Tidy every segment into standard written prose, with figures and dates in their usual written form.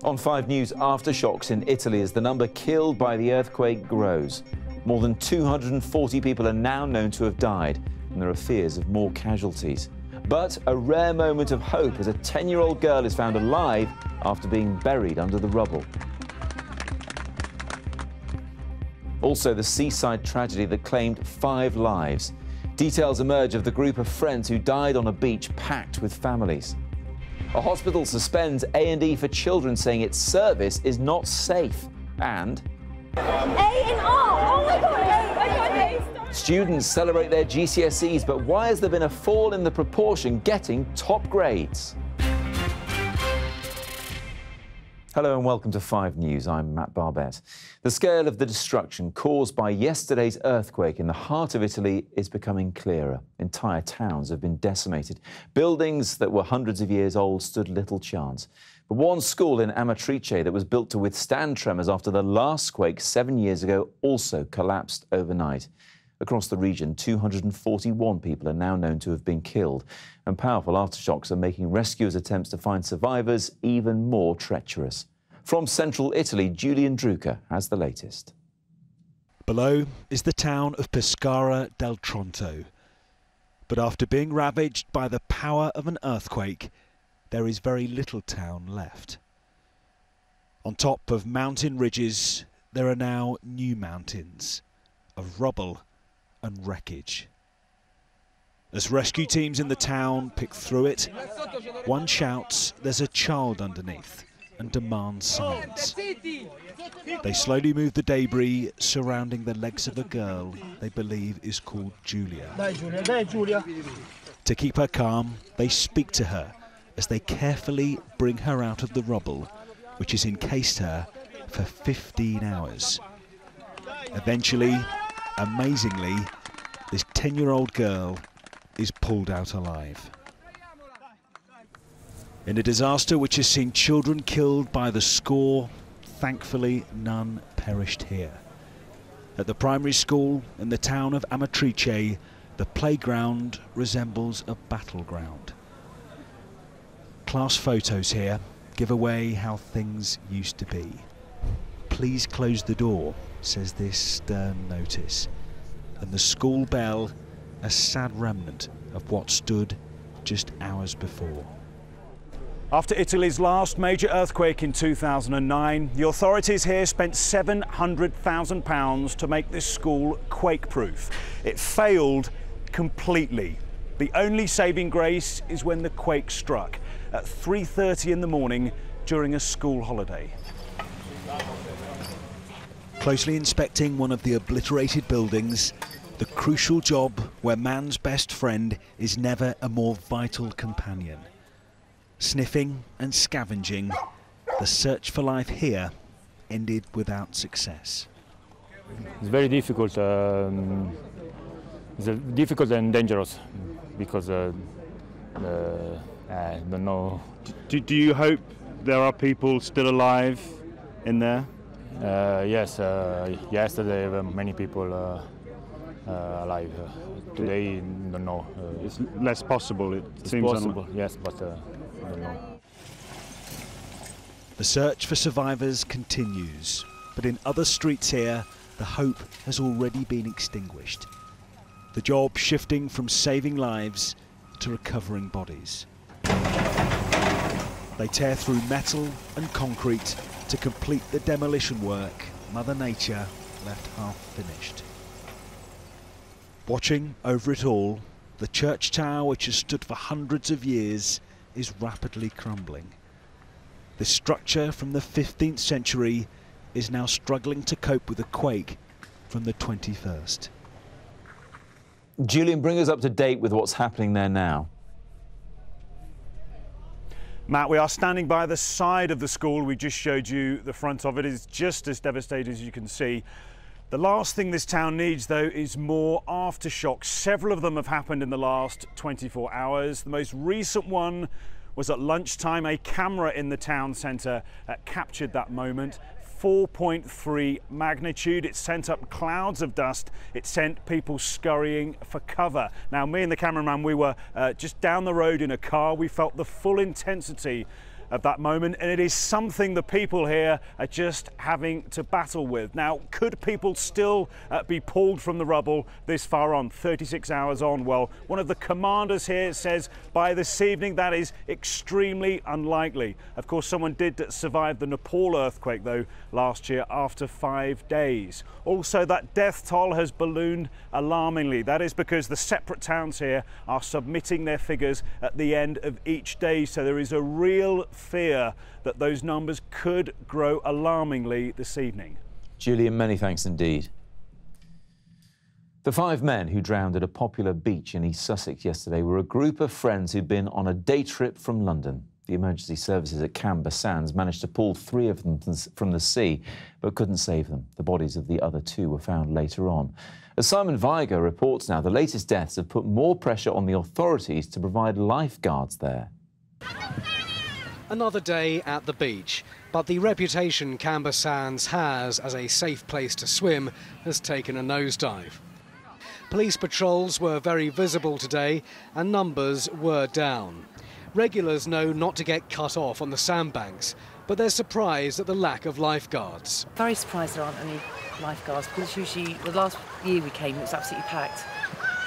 On 5 News, aftershocks in Italy as the number killed by the earthquake grows. More than 240 people are now known to have died, and there are fears of more casualties. But a rare moment of hope as a 10-year-old girl is found alive after being buried under the rubble. Also, the seaside tragedy that claimed 5 lives. Details emerge of the group of friends who died on a beach packed with families. A hospital suspends A&E for children, saying its service is not safe. And A&R! Oh my God! Students celebrate their GCSEs, but why has there been a fall in the proportion getting top grades? Hello and welcome to 5 News. I'm Matt Barbet. The scale of the destruction caused by yesterday's earthquake in the heart of Italy is becoming clearer. Entire towns have been decimated. Buildings that were hundreds of years old stood little chance. But one school in Amatrice that was built to withstand tremors after the last quake 7 years ago also collapsed overnight. Across the region, 241 people are now known to have been killed, and powerful aftershocks are making rescuers' attempts to find survivors even more treacherous. From central Italy, Julian Drucker has the latest. Below is the town of Pescara del Tronto. But after being ravaged by the power of an earthquake, there is very little town left. On top of mountain ridges, there are now new mountains of rubble and wreckage. As rescue teams in the town pick through it, one shouts there's a child underneath and demands silence. They slowly move the debris surrounding the legs of a girl they believe is called Giulia. To keep her calm, they speak to her as they carefully bring her out of the rubble, which has encased her for 15 hours. Eventually, amazingly, this 10-year-old girl is pulled out alive. In a disaster which has seen children killed by the score, thankfully none perished here. At the primary school in the town of Amatrice, the playground resembles a battleground. Class photos here give away how things used to be. Please close the door, says this stern notice. And the school bell, a sad remnant of what stood just hours before. After Italy's last major earthquake in 2009, the authorities here spent £700,000 to make this school quake-proof. It failed completely. The only saving grace is when the quake struck at 3:30 in the morning during a school holiday. Closely inspecting one of the obliterated buildings, the crucial job where man's best friend is never a more vital companion. Sniffing and scavenging, the search for life here ended without success. It's very difficult. It's difficult and dangerous because I don't know. Do you hope there are people still alive in there? Yes, yesterday there were many people alive. Today, don't know. It's less possible, it seems possible, yes, but I don't know. The search for survivors continues, but in other streets here, the hope has already been extinguished. The job shifting from saving lives to recovering bodies. They tear through metal and concrete to complete the demolition work Mother Nature left half finished. Watching over it all, the church tower, which has stood for hundreds of years, is rapidly crumbling. This structure from the 15th century is now struggling to cope with a quake from the 21st. Julian, bring us up to date with what's happening there now. Matt, we are standing by the side of the school. We just showed you the front of it. It's just as devastated as you can see. The last thing this town needs, though, is more aftershocks. Several of them have happened in the last 24 hours. The most recent one was at lunchtime. A camera in the town centre captured that moment. 4.3 magnitude. It sent up clouds of dust. It sent people scurrying for cover. Now, me and the cameraman, we were just down the road in a car. We felt the full intensity of that moment, and it is something the people here are just having to battle with. Now, could people still be pulled from the rubble this far on, 36 hours on? Well, one of the commanders here says by this evening that is extremely unlikely. Of course, someone did survive the Nepal earthquake, though, last year after 5 days. Also, that death toll has ballooned alarmingly. That is because the separate towns here are submitting their figures at the end of each day, so there is a real fear that those numbers could grow alarmingly this evening. Julian, many thanks indeed. The 5 men who drowned at a popular beach in East Sussex yesterday were a group of friends who'd been on a day trip from London. The emergency services at Camber Sands managed to pull 3 of them from the sea, but couldn't save them. The bodies of the other 2 were found later on. As Simon Viger reports now, the latest deaths have put more pressure on the authorities to provide lifeguards there. Another day at the beach, but the reputation Camber Sands has as a safe place to swim has taken a nosedive. Police patrols were very visible today and numbers were down. Regulars know not to get cut off on the sandbanks, but they're surprised at the lack of lifeguards. Very surprised there aren't any lifeguards, because usually the last year we came it was absolutely packed.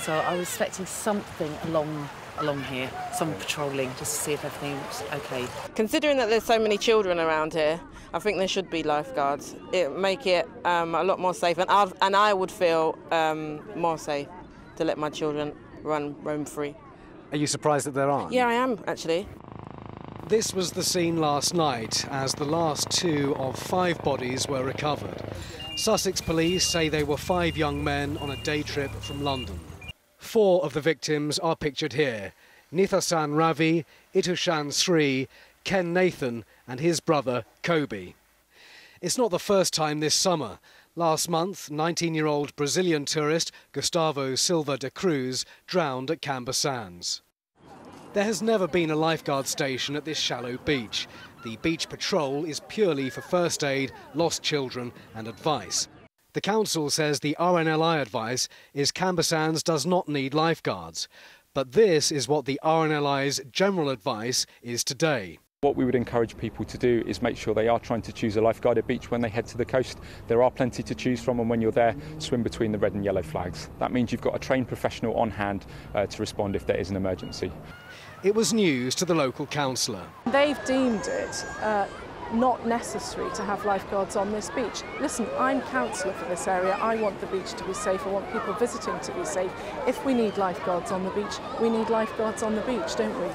So I was expecting something along here, some patrolling, just to see if everything was okay. Considering that there's so many children around here, I think there should be lifeguards. It would make it a lot more safe, and I would feel more safe to let my children roam free. Are you surprised that there aren't? Yeah, I am, actually. This was the scene last night as the last 2 of 5 bodies were recovered. Sussex police say they were 5 young men on a day trip from London. 4 of the victims are pictured here: Nithasan Ravi, Itushan Sri, Ken Nathan and his brother Kobe. It's not the first time this summer. Last month, 19-year-old Brazilian tourist Gustavo Silva de Cruz drowned at Camber Sands. There has never been a lifeguard station at this shallow beach. The beach patrol is purely for first aid, lost children and advice. The council says the RNLI advice is Camber Sands does not need lifeguards. But this is what the RNLI's general advice is today. What we would encourage people to do is make sure they are trying to choose a lifeguarded beach when they head to the coast. There are plenty to choose from, and when you're there, swim between the red and yellow flags. That means you've got a trained professional on hand to respond if there is an emergency. It was news to the local councillor. They've deemed it not necessary to have lifeguards on this beach. Listen, I'm councillor for this area. I want the beach to be safe. I want people visiting to be safe. If we need lifeguards on the beach, we need lifeguards on the beach, don't we?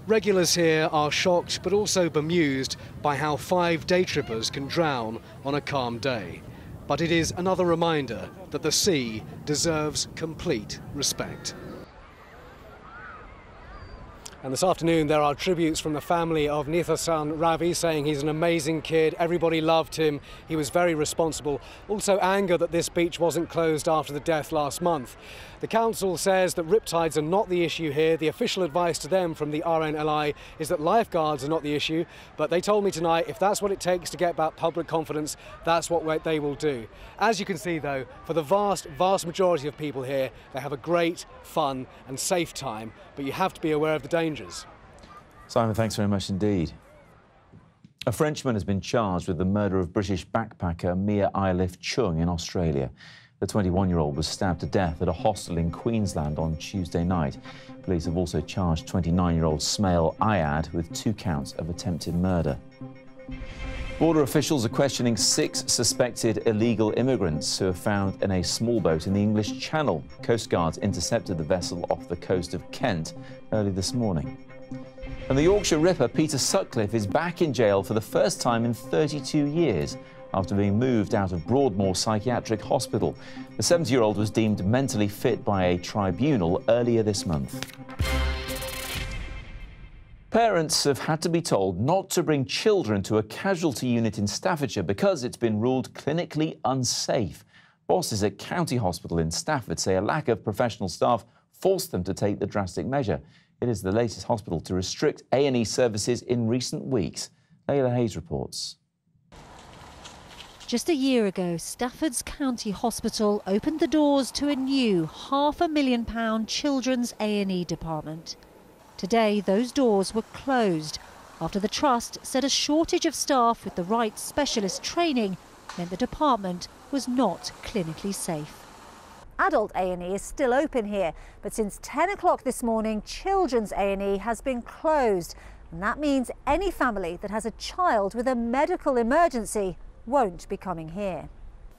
Regulars here are shocked but also bemused by how 5 day trippers can drown on a calm day. But it is another reminder that the sea deserves complete respect. And this afternoon there are tributes from the family of Nithasan Ravi saying he's an amazing kid, everybody loved him, he was very responsible. Also anger that this beach wasn't closed after the death last month. The council says that riptides are not the issue here. The official advice to them from the RNLI is that lifeguards are not the issue, but they told me tonight if that's what it takes to get back public confidence, that's what they will do. As you can see though, for the vast majority of people here, they have a great, fun and safe time, but you have to be aware of the dangers. Simon, thanks very much indeed. A Frenchman has been charged with the murder of British backpacker Mia Eilif Chung in Australia. The 21-year-old was stabbed to death at a hostel in Queensland on Tuesday night. Police have also charged 29-year-old Smail Ayad with 2 counts of attempted murder. Border officials are questioning 6 suspected illegal immigrants who are found in a small boat in the English Channel. Coast Guards intercepted the vessel off the coast of Kent early this morning. And the Yorkshire Ripper Peter Sutcliffe is back in jail for the first time in 32 years after being moved out of Broadmoor Psychiatric Hospital. The 70-year-old was deemed mentally fit by a tribunal earlier this month. Parents have had to be told not to bring children to a casualty unit in Staffordshire because it's been ruled clinically unsafe. Bosses at County Hospital in Stafford say a lack of professional staff forced them to take the drastic measure. It is the latest hospital to restrict A&E services in recent weeks. Layla Hayes reports. Just a year ago, Stafford's County Hospital opened the doors to a new £500,000 children's A&E department. Today, those doors were closed after the Trust said a shortage of staff with the right specialist training meant the department was not clinically safe. Adult A&E is still open here, but since 10 o'clock this morning, children's A&E has been closed. And that means any family that has a child with a medical emergency won't be coming here.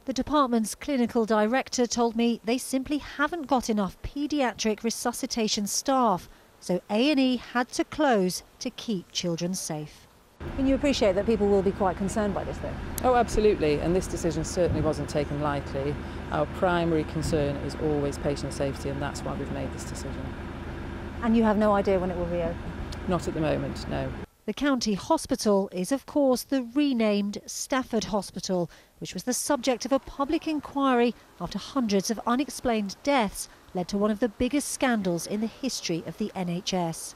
The department's clinical director told me they simply haven't got enough paediatric resuscitation staff, so A&E had to close to keep children safe. Can you appreciate that people will be quite concerned by this, though? Oh, absolutely, and this decision certainly wasn't taken lightly. Our primary concern is always patient safety, and that's why we've made this decision. And you have no idea when it will reopen? Not at the moment, no. The county hospital is, of course, the renamed Stafford Hospital, which was the subject of a public inquiry after hundreds of unexplained deaths led to one of the biggest scandals in the history of the NHS.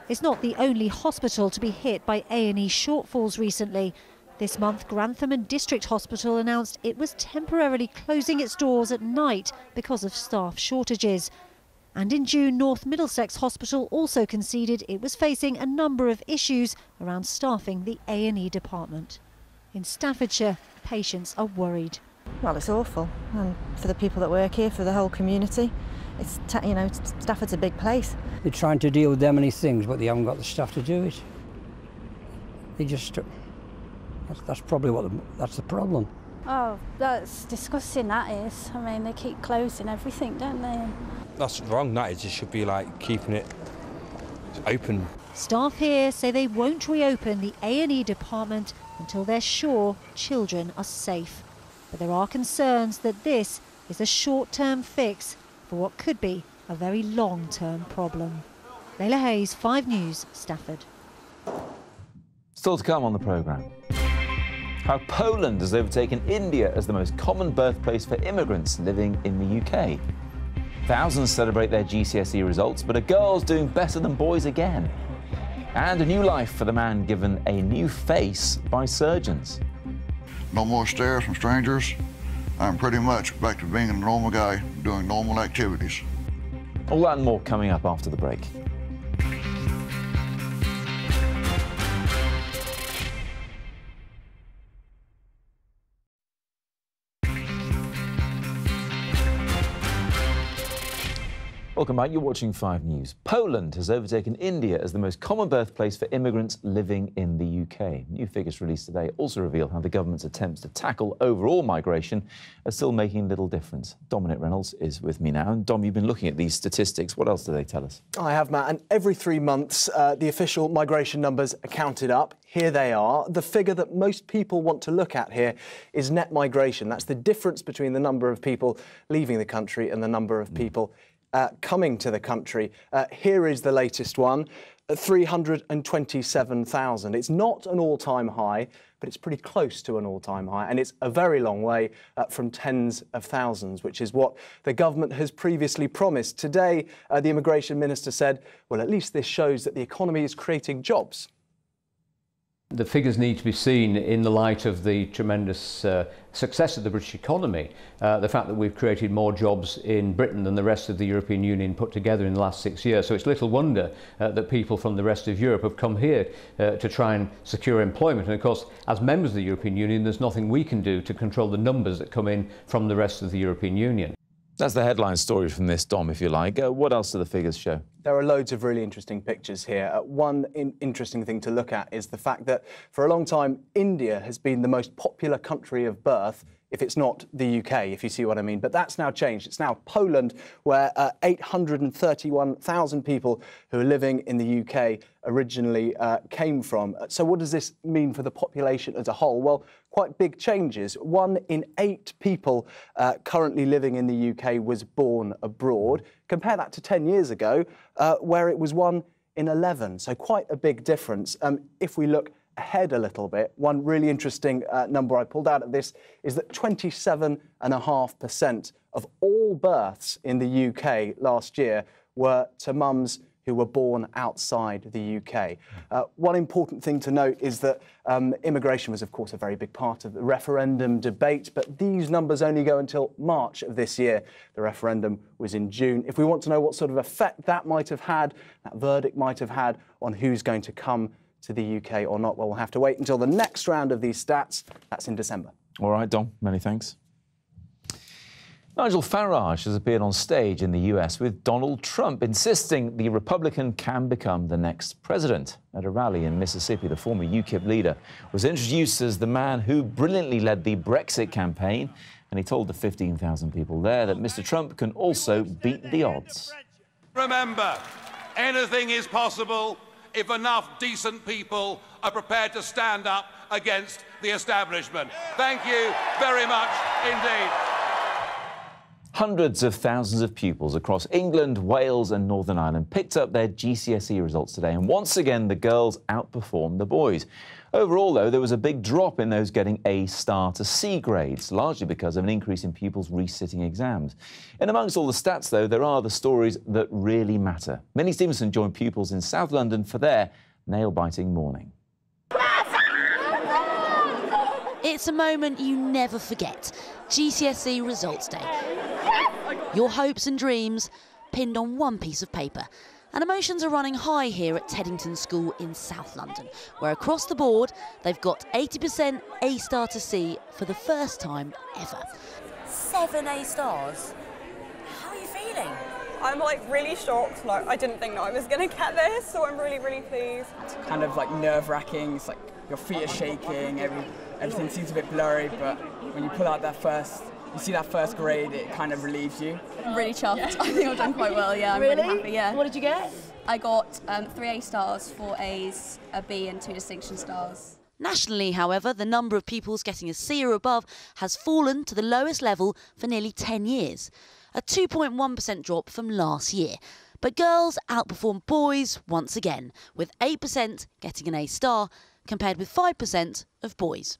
It's not the only hospital to be hit by A&E shortfalls recently. This month, Grantham and District Hospital announced it was temporarily closing its doors at night because of staff shortages. And in June, North Middlesex Hospital also conceded it was facing a number of issues around staffing the A&E department. In Staffordshire, patients are worried. Well, it's awful, and for the people that work here, for the whole community. It's, you know, Stafford's a big place. They're trying to deal with them many things, but they haven't got the staff to do it. They just, that's probably that's the problem. Oh, that's disgusting, that is. I mean, they keep closing everything, don't they? That's wrong, that is. It should be like keeping it open. Staff here say they won't reopen the A&E department until they're sure children are safe. But there are concerns that this is a short-term fix for what could be a very long-term problem. Layla Hayes, 5 News, Stafford. Still to come on the programme. How Poland has overtaken India as the most common birthplace for immigrants living in the UK. Thousands celebrate their GCSE results, but are girls doing better than boys again? And a new life for the man given a new face by surgeons. No more stares from strangers. I'm pretty much back to being a normal guy doing normal activities. All that and more coming up after the break. Welcome back. You're watching 5 News. Poland has overtaken India as the most common birthplace for immigrants living in the UK. New figures released today also reveal how the government's attempts to tackle overall migration are still making little difference. Dominic Reynolds is with me now. And Dom, you've been looking at these statistics. What else do they tell us? I have, Matt, and every 3 months the official migration numbers are counted up. Here they are. The figure that most people want to look at here is net migration. That's the difference between the number of people leaving the country and the number of people coming to the country. Here is the latest one, 327,000. It's not an all-time high, but it's pretty close to an all-time high, and it's a very long way from tens of thousands, which is what the government has previously promised. Today, the immigration minister said, well, at least this shows that the economy is creating jobs. The figures need to be seen in the light of the tremendous success of the British economy, the fact that we've created more jobs in Britain than the rest of the European Union put together in the last 6 years. So it's little wonder that people from the rest of Europe have come here to try and secure employment. And of course, as members of the European Union, there's nothing we can do to control the numbers that come in from the rest of the European Union. That's the headline story from this, Dom, if you like. What else do the figures show? There are loads of really interesting pictures here. One interesting thing to look at is the fact that for a long time, India has been the most popular country of birth, if it's not the UK, if you see what I mean. But that's now changed. It's now Poland, where 831,000 people who are living in the UK originally came from. So what does this mean for the population as a whole? Well, quite big changes. 1 in 8 people currently living in the UK was born abroad. Compare that to 10 years ago, where it was 1 in 11. So quite a big difference. If we look ahead a little bit, one really interesting number I pulled out of this is that 27.5% of all births in the UK last year were to mums who were born outside the UK. One important thing to note is that immigration was, of course, a very big part of the referendum debate, but these numbers only go until March of this year. The referendum was in June. If we want to know what sort of effect that might have had, that verdict might have had on who's going to come to the UK or not, well, we'll have to wait until the next round of these stats. That's in December. All right, Dom, many thanks. Nigel Farage has appeared on stage in the US with Donald Trump, insisting the Republican can become the next president. At a rally in Mississippi, the former UKIP leader was introduced as the man who brilliantly led the Brexit campaign, and he told the 15,000 people there that Mr. Trump can also beat the odds. Remember, anything is possible if enough decent people are prepared to stand up against the establishment. Thank you very much indeed. Hundreds of thousands of pupils across England, Wales and Northern Ireland picked up their GCSE results today, and once again the girls outperformed the boys. Overall, though, there was a big drop in those getting A star to C grades, largely because of an increase in pupils resitting exams. And amongst all the stats, though, there are the stories that really matter. Minnie Stevenson joined pupils in South London for their nail-biting morning. It's a moment you never forget. GCSE results day. Your hopes and dreams pinned on one piece of paper. And emotions are running high here at Teddington School in South London, where across the board they've got 80% A star to C for the first time ever. 7 A stars? How are you feeling? I'm like really shocked. Like I didn't think that I was going to get this, so I'm really, really pleased. It's kind of like nerve-wracking. It's like your feet are shaking, everything seems a bit blurry, but when you pull out you see that first grade, it kind of relieves you. I'm really chuffed. Yeah. I think I've done quite well, yeah. I'm really happy, yeah. What did you get? I got 3 A stars, 4 A's, a B and 2 distinction stars. Nationally, however, the number of pupils getting a C or above has fallen to the lowest level for nearly 10 years, a 2.1% drop from last year. But girls outperformed boys once again, with 8% getting an A star, compared with 5% of boys.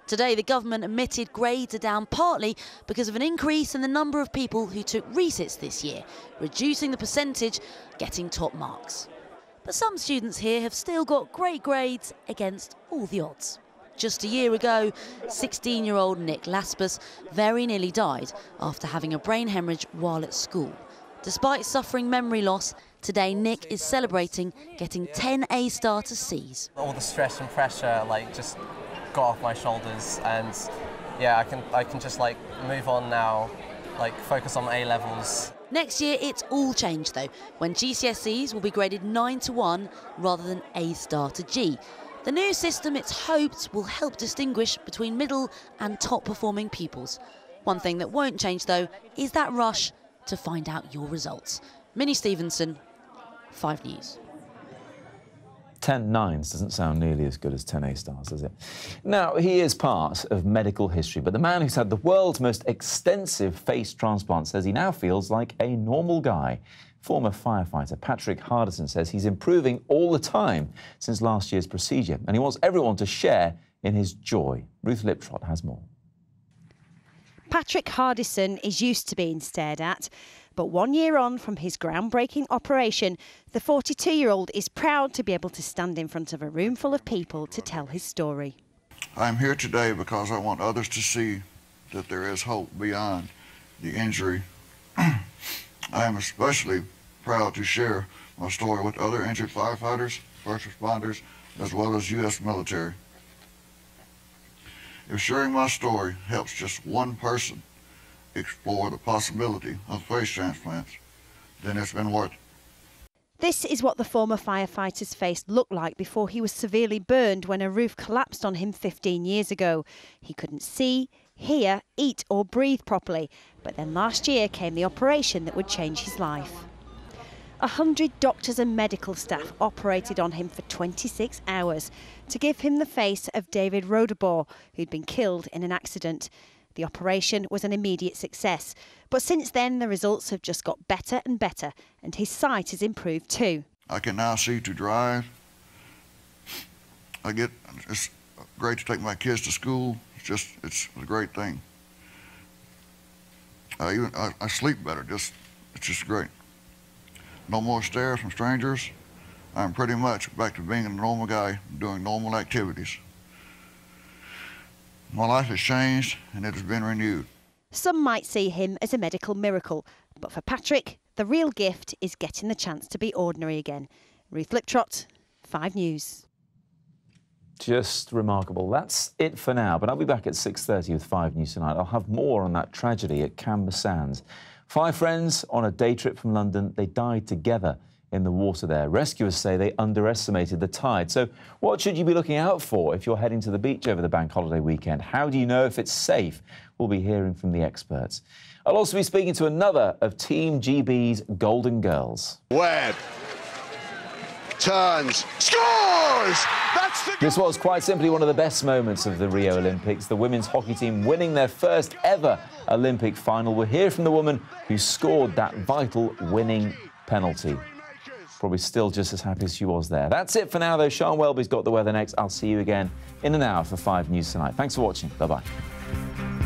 Today, the government admitted grades are down partly because of an increase in the number of people who took resits this year, reducing the percentage getting top marks. But some students here have still got great grades against all the odds. Just a year ago, 16-year-old Nick Laspers very nearly died after having a brain hemorrhage while at school. Despite suffering memory loss, today Nick is celebrating getting 10 A star to C's. All the stress and pressure just got off my shoulders, and yeah, I can just move on now, focus on A levels. Next year it's all changed though, when GCSEs will be graded 9 to 1 rather than A star to G. The new system, it's hoped, will help distinguish between middle and top performing pupils. One thing that won't change though is that rush to find out your results. Minnie Stevenson, 5 News. 10 nines doesn't sound nearly as good as 10 A stars, does it? Now, he is part of medical history, but the man who's had the world's most extensive face transplant says he now feels like a normal guy. Former firefighter Patrick Hardison says he's improving all the time since last year's procedure, and he wants everyone to share in his joy. Ruth Liptrot has more. Patrick Hardison is used to being stared at, but 1 year on from his groundbreaking operation, the 42-year-old is proud to be able to stand in front of a room full of people to tell his story. I'm here today because I want others to see that there is hope beyond the injury. I am especially proud to share my story with other injured firefighters, first responders, as well as U.S. military. If sharing my story helps just one person explore the possibility of face transplants, then it's been worth it. This is what the former firefighter's face looked like before he was severely burned when a roof collapsed on him 15 years ago. He couldn't see, hear, eat or breathe properly, but then last year came the operation that would change his life. 100 doctors and medical staff operated on him for 26 hours to give him the face of David Rodabor, who'd been killed in an accident. The operation was an immediate success, but since then the results have just got better and better, and his sight has improved too. I can now see to drive. It's great to take my kids to school. It's a great thing. I sleep better. It's just great. no more stares from strangers. I'm pretty much back to being a normal guy doing normal activities. My life has changed and it has been renewed. Some might see him as a medical miracle, but for Patrick, the real gift is getting the chance to be ordinary again. Ruth Liptrot, 5 News. Just remarkable. That's it for now, but I'll be back at 6:30 with 5 News tonight. I'll have more on that tragedy at Camber Sands. 5 friends on a day trip from London. They died together in the water there. Rescuers say they underestimated the tide. So what should you be looking out for if you're heading to the beach over the bank holiday weekend? How do you know if it's safe? We'll be hearing from the experts. I'll also be speaking to another of Team GB's Golden Girls. Webb turns, scores! That's the... This was quite simply one of the best moments of the Rio Olympics. The women's hockey team winning their first ever Olympic final. We'll hear from the woman who scored that vital winning penalty. Probably still just as happy as she was there. That's it for now, though. Sean Welby's got the weather next. I'll see you again in an hour for 5 News tonight. Thanks for watching. Bye-bye.